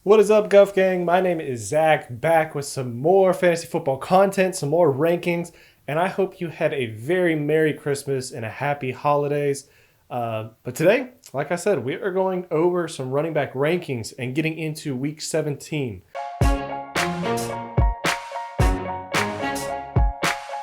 What is up, Guff Gang? My name is Zach, back with some more fantasy football content, some more rankings, and I hope you had a very Merry Christmas and a happy holidays. But today, like I said, we are going over some running back rankings and getting into week 17.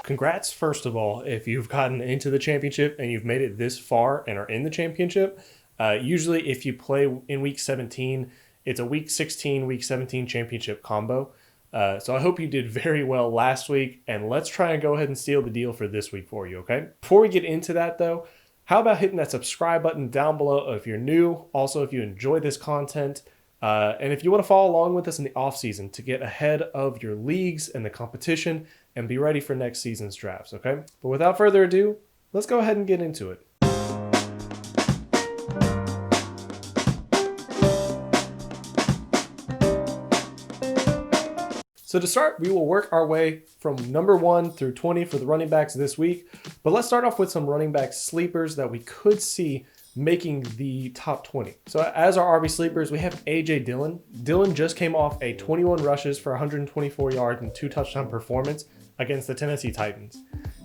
Congrats, first of all, if you've gotten into the championship and you've made it this far and are in the championship. Usually, if you play in week 17, it's a week 16, week 17 championship combo. So I hope you did very well last week, and let's try and go ahead and seal the deal for this week for you, okay? Before we get into that, though, how about hitting that subscribe button down below if you're new? Also, if you enjoy this content, and if you want to follow along with us in the offseason to get ahead of your leagues and the competition and be ready for next season's drafts, okay? But without further ado, let's go ahead and get into it. So to start, we will work our way from number 1 through 20 for the running backs this week. But let's start off with some running back sleepers that we could see making the top 20. So as our RB sleepers, we have A.J. Dillon. Dillon just came off a 21 rushes for 124 yards and 2 touchdown performance against the Tennessee Titans.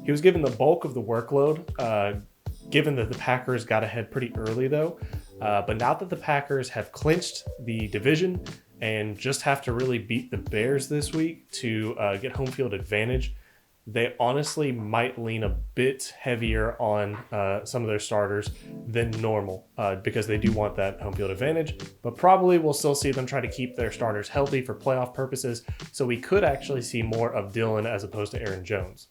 He was given the bulk of the workload, given that the Packers got ahead pretty early though. But now that the Packers have clinched the division and just have to really beat the Bears this week to get home field advantage, they honestly might lean a bit heavier on some of their starters than normal because they do want that home field advantage, but probably we'll still see them try to keep their starters healthy for playoff purposes, so we could actually see more of Dillon as opposed to Aaron Jones.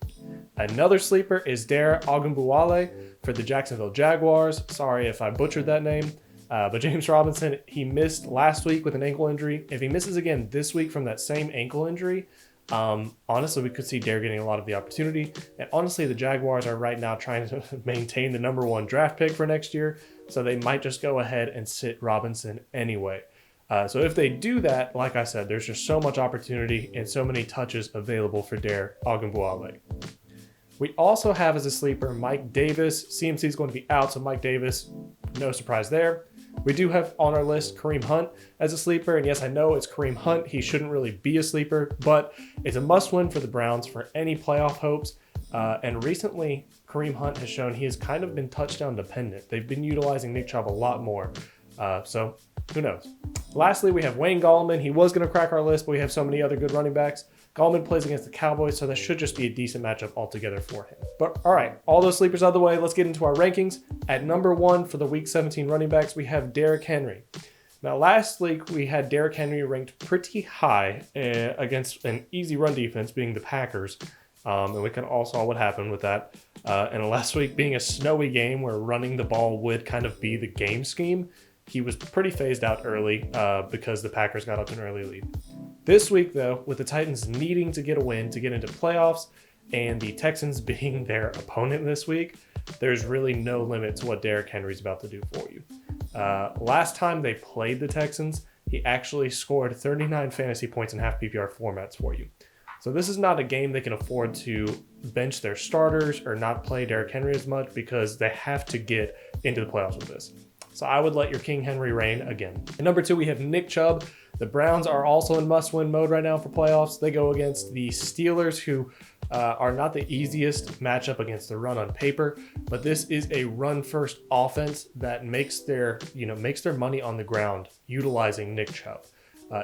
Another sleeper is Dare Ogunbowale for the Jacksonville Jaguars. Sorry if I butchered that name. But James Robinson, he missed last week with an ankle injury. If he misses again this week from that same ankle injury, honestly, we could see Dare getting a lot of the opportunity. And honestly, the Jaguars are right now trying to maintain the number 1 draft pick for next year. So they might just go ahead and sit Robinson anyway. So if they do that, like I said, there's just so much opportunity and so many touches available for Dare Ogunbowale. We also have as a sleeper Mike Davis. CMC is going to be out, so Mike Davis, no surprise there. We do have on our list Kareem Hunt as a sleeper, and yes, I know it's Kareem Hunt. He shouldn't really be a sleeper, but it's a must-win for the Browns for any playoff hopes. And recently, Kareem Hunt has shown he has kind of been touchdown dependent. They've been utilizing Nick Chubb a lot more, so who knows? Lastly, we have Wayne Gallman. He was going to crack our list, but we have so many other good running backs. Gallman plays against the Cowboys, so that should just be a decent matchup altogether for him. But all right, all those sleepers out of the way, let's get into our rankings. At number 1 for the Week 17 running backs, we have Derrick Henry. Now, last week, we had Derrick Henry ranked pretty high against an easy run defense, being the Packers. And we can all saw what happened with that. And last week, being a snowy game where running the ball would kind of be the game scheme, he was pretty phased out early because the Packers got up to an early lead. This week, though, with the Titans needing to get a win to get into playoffs and the Texans being their opponent this week, there's really no limit to what Derrick Henry's about to do for you. Last time they played the Texans, he actually scored 39 fantasy points in half PPR formats for you. So this is not a game they can afford to bench their starters or not play Derrick Henry as much because they have to get into the playoffs with this. So I would let your King Henry reign again. At number 2, we have Nick Chubb. The Browns are also in must-win mode right now for playoffs. They go against the Steelers, who are not the easiest matchup against the run on paper, but this is a run-first offense that makes their money on the ground utilizing Nick Chubb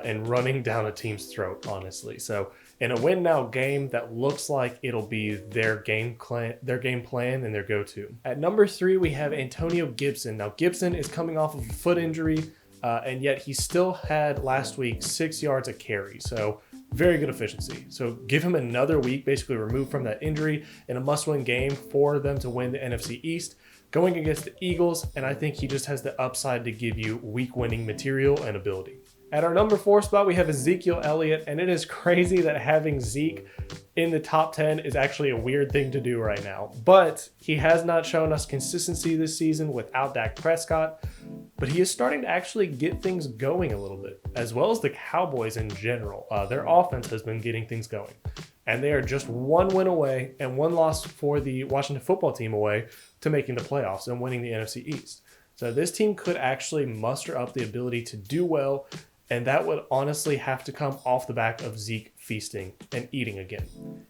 and running down a team's throat, honestly. So in a win-now game, that looks like it'll be their game plan and their go-to. At number 3, we have Antonio Gibson. Now, Gibson is coming off of a foot injury, and yet he still had last week 6 yards a carry. So very good efficiency. So give him another week, basically removed from that injury, in a must-win game for them to win the NFC East, going against the Eagles, and I think he just has the upside to give you week-winning material and ability. At our number 4 spot, we have Ezekiel Elliot, and it is crazy that having Zeke in the top 10 is actually a weird thing to do right now. But he has not shown us consistency this season without Dak Prescott, but he is starting to actually get things going a little bit, as well as the Cowboys in general. Their offense has been getting things going, and they are just 1 win away and 1 loss for the Washington football team away to making the playoffs and winning the NFC East. So this team could actually muster up the ability to do well And that would honestly have to come off the back of Zeke feasting and eating again.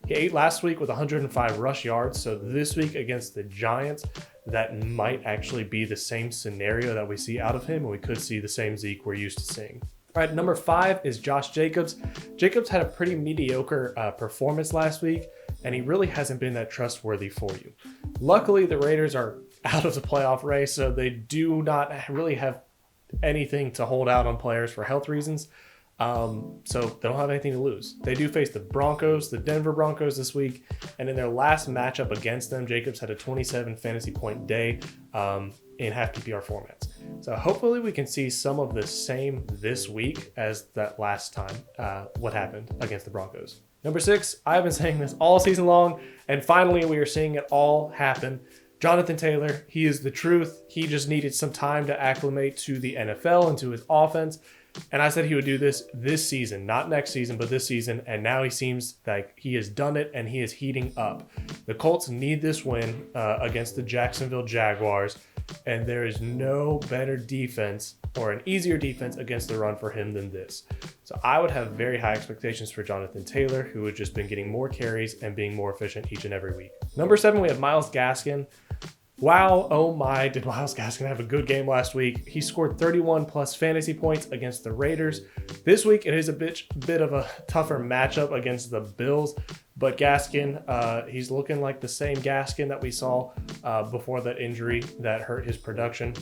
He ate last week with 105 rush yards. So this week against the Giants, that might actually be the same scenario that we see out of him. And we could see the same Zeke we're used to seeing. All right, number 5 is Josh Jacobs. Jacobs had a pretty mediocre performance last week, and he really hasn't been that trustworthy for you. Luckily, the Raiders are out of the playoff race, so they do not really have anything to hold out on players for health reasons. So they don't have anything to lose. They do face the Broncos, the Denver Broncos this week, and in their last matchup against them, Jacobs had a 27 fantasy point day in half PPR formats. So hopefully we can see some of the same this week as that last time, what happened against the Broncos. Number 6, I've been saying this all season long, and finally we are seeing it all happen. Jonathan Taylor, he is the truth. He just needed some time to acclimate to the NFL and to his offense. And I said he would do this season, not next season, but this season. And now he seems like he has done it and he is heating up. The Colts need this win against the Jacksonville Jaguars. And there is no better defense or an easier defense against the run for him than this. So I would have very high expectations for Jonathan Taylor, who has just been getting more carries and being more efficient each and every week. Number 7, we have Myles Gaskin. Wow, oh my, did Myles Gaskin have a good game last week. He scored 31 plus fantasy points against the Raiders. This week, it is a bit of a tougher matchup against the Bills, but Gaskin, he's looking like the same Gaskin that we saw before that injury that hurt his production.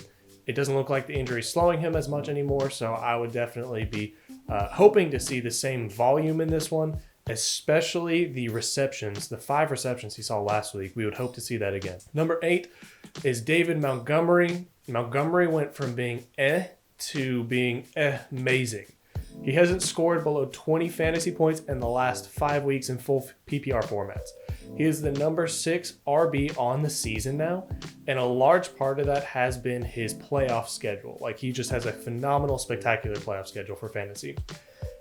It doesn't look like the injury is slowing him as much anymore, so I would definitely be hoping to see the same volume in this one, especially the receptions, the 5 receptions he saw last week. We would hope to see that again. Number 8 is David Montgomery. Montgomery went from being to being amazing. He hasn't scored below 20 fantasy points in the last 5 weeks in full PPR formats. He is the number 6 RB on the season now, and a large part of that has been his playoff schedule. Like, he just has a phenomenal, spectacular playoff schedule for fantasy.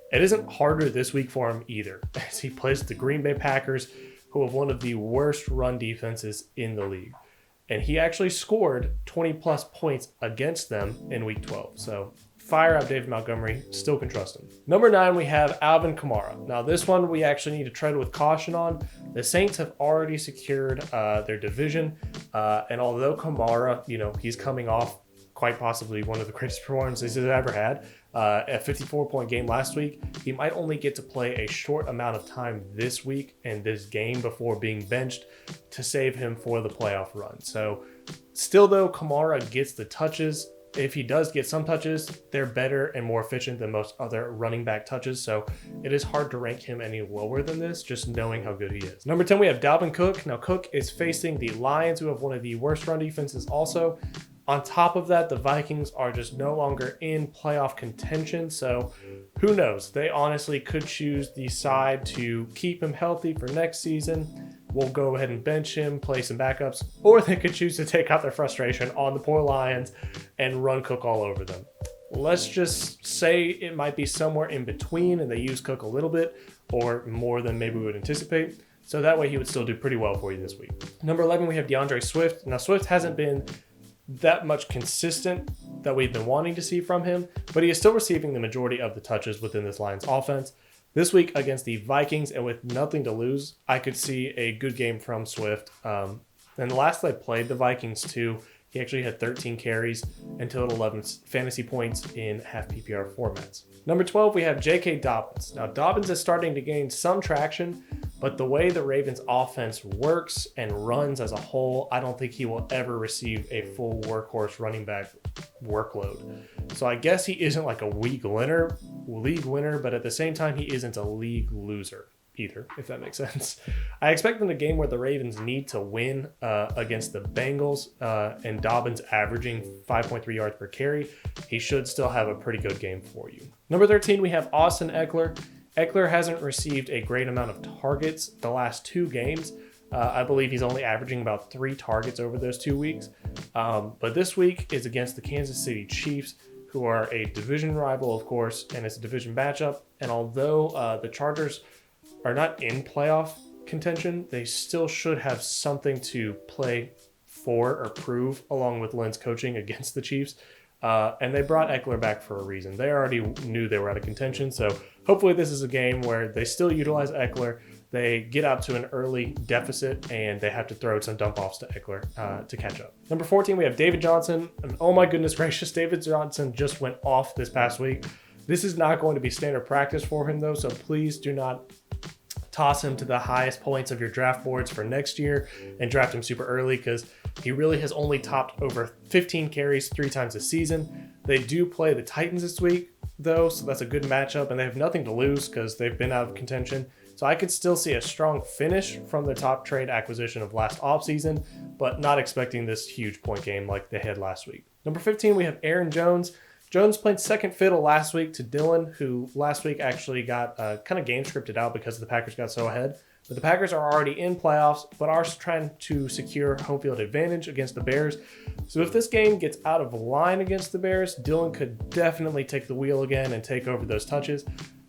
It isn't harder this week for him either, as he plays the Green Bay Packers, who have one of the worst run defenses in the league. And he actually scored 20 plus points against them in week 12. So fire up David Montgomery, still can trust him. Number 9, we have Alvin Kamara. Now this one we actually need to tread with caution on. The Saints have already secured their division. And although Kamara, he's coming off quite possibly one of the greatest performances he's ever had, a 54-point game last week, he might only get to play a short amount of time this week and this game before being benched to save him for the playoff run. So still though, Kamara gets the touches. If he does get some touches, they're better and more efficient than most other running back touches. So it is hard to rank him any lower than this, just knowing how good he is. Number 10, we have Dalvin Cook. Now Cook is facing the Lions, who have one of the worst run defenses also. On top of that, the Vikings are just no longer in playoff contention, so who knows? They honestly could choose the side to keep him healthy for next season. We'll go ahead and bench him, play some backups, or they could choose to take out their frustration on the poor Lions and run Cook all over them. Let's just say it might be somewhere in between and they use Cook a little bit or more than maybe we would anticipate. So that way he would still do pretty well for you this week. Number 11, we have DeAndre Swift. Now Swift hasn't been that much consistent that we've been wanting to see from him, but he is still receiving the majority of the touches within this Lions offense. This week against the Vikings and with nothing to lose, I could see a good game from Swift. And the last I played the Vikings too, he actually had 13 carries and total 11 fantasy points in half PPR formats. Number 12, we have J.K. Dobbins. Now Dobbins is starting to gain some traction, but the way the Ravens offense works and runs as a whole, I don't think he will ever receive a full workhorse running back workload. So I guess he isn't like a league winner, but at the same time, he isn't a league loser either, if that makes sense. I expect in a game where the Ravens need to win against the Bengals and Dobbins averaging 5.3 yards per carry, he should still have a pretty good game for you. Number 13, we have Austin Ekeler. Ekeler hasn't received a great amount of targets the last 2 games. I believe he's only averaging about 3 targets over those 2 weeks. But this week is against the Kansas City Chiefs, who are a division rival, of course, and it's a division matchup. And although the Chargers are not in playoff contention, they still should have something to play for or prove along with Lynn's coaching against the Chiefs. And they brought Ekeler back for a reason. They already knew they were out of contention. So hopefully this is a game where they still utilize Ekeler. They get out to an early deficit and they have to throw some dump offs to Ekeler to catch up. Number 14, we have David Johnson. And oh my goodness gracious, David Johnson just went off this past week. This is not going to be standard practice for him though. So please do not toss him to the highest points of your draft boards for next year and draft him super early because he really has only topped over 15 carries 3 times this season. They do play the Titans this week though, so that's a good matchup, and they have nothing to lose because they've been out of contention. So I could still see a strong finish from the top trade acquisition of last offseason, but not expecting this huge point game like they had last week. Number 15, we have Aaron Jones. Jones played second fiddle last week to Dylan, who last week actually got kind of game scripted out because the Packers got so ahead. But the Packers are already in playoffs, but are trying to secure home field advantage against the Bears. So if this game gets out of line against the Bears, Dylan could definitely take the wheel again and take over those touches.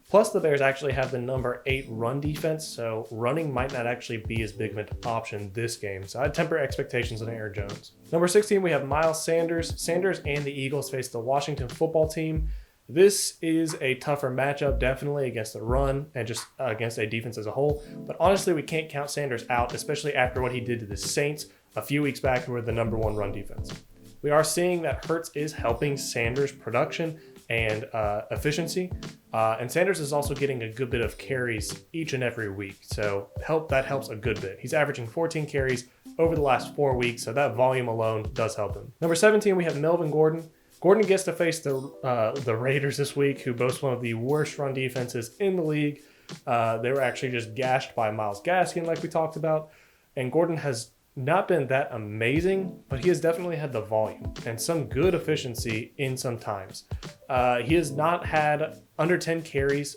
Plus, the Bears actually have the number 8 run defense, so running might not actually be as big of an option this game. So I'd temper expectations on Aaron Jones. Number 16, we have Miles Sanders. Sanders and the Eagles face the Washington football team. This is a tougher matchup, definitely against the run and just against a defense as a whole. But honestly, we can't count Sanders out, especially after what he did to the Saints a few weeks back, who were the number 1 run defense. We are seeing that Hurts is helping Sanders' production and efficiency. And Sanders is also getting a good bit of carries each and every week. So that helps a good bit. He's averaging 14 carries over the last 4 weeks. So that volume alone does help him. Number 17, we have Melvin Gordon. Gordon gets to face the Raiders this week, who boast one of the worst run defenses in the league. They were actually just gashed by Myles Gaskin, like we talked about. And Gordon has not been that amazing, but he has definitely had the volume and some good efficiency in some times. He has not had under 10 carries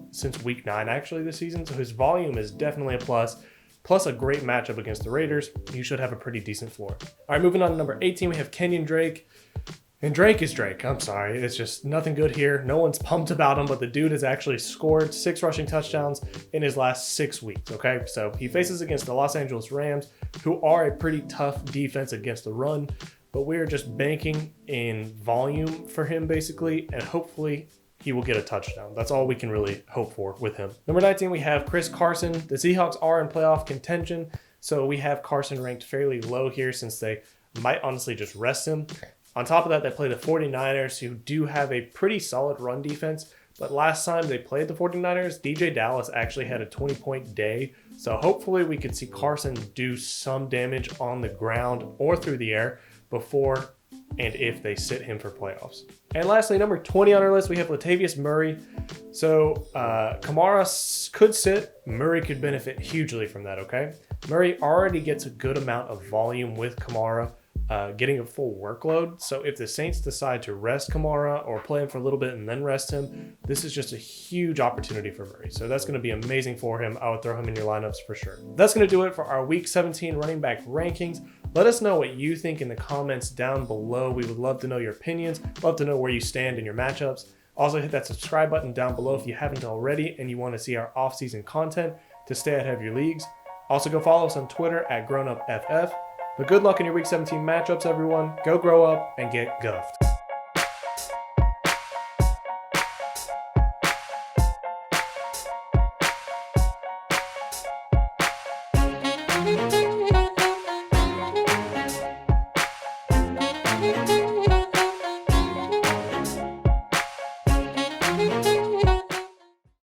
since week 9 actually this season, so his volume is definitely a plus a great matchup against the Raiders. You should have a pretty decent floor. All right, moving on to number 18, we have Kenyan Drake. And Drake is Drake. I'm sorry. It's just nothing good here. No one's pumped about him, but the dude has actually scored 6 rushing touchdowns in his last 6 weeks, okay? So he faces against the Los Angeles Rams, who are a pretty tough defense against the run, but we're just banking in volume for him, basically, and hopefully he will get a touchdown. That's all we can really hope for with him. Number 19, we have Chris Carson. The Seahawks are in playoff contention, so we have Carson ranked fairly low here since they might honestly just rest him. On top of that, they play the 49ers, who do have a pretty solid run defense. But last time they played the 49ers, DJ Dallas actually had a 20-point day. So hopefully we could see Carson do some damage on the ground or through the air before and if they sit him for playoffs. And lastly, number 20 on our list, we have Latavius Murray. So Kamara could sit. Murray could benefit hugely from that, okay? Murray already gets a good amount of volume with Kamara. Getting a full workload. So if the Saints decide to rest Kamara or play him for a little bit and then rest him, this is just a huge opportunity for Murray. So that's going to be amazing for him. I would throw him in your lineups for sure. That's going to do it for our Week 17 running back rankings. Let us know what you think in the comments down below. We would love to know your opinions. Love to know where you stand in your matchups. Also hit that subscribe button down below if you haven't already and you want to see our off-season content to stay ahead of your leagues. Also go follow us on Twitter at GrownUpFF. But good luck in your Week 17 matchups, everyone. Go grow up and get guffed.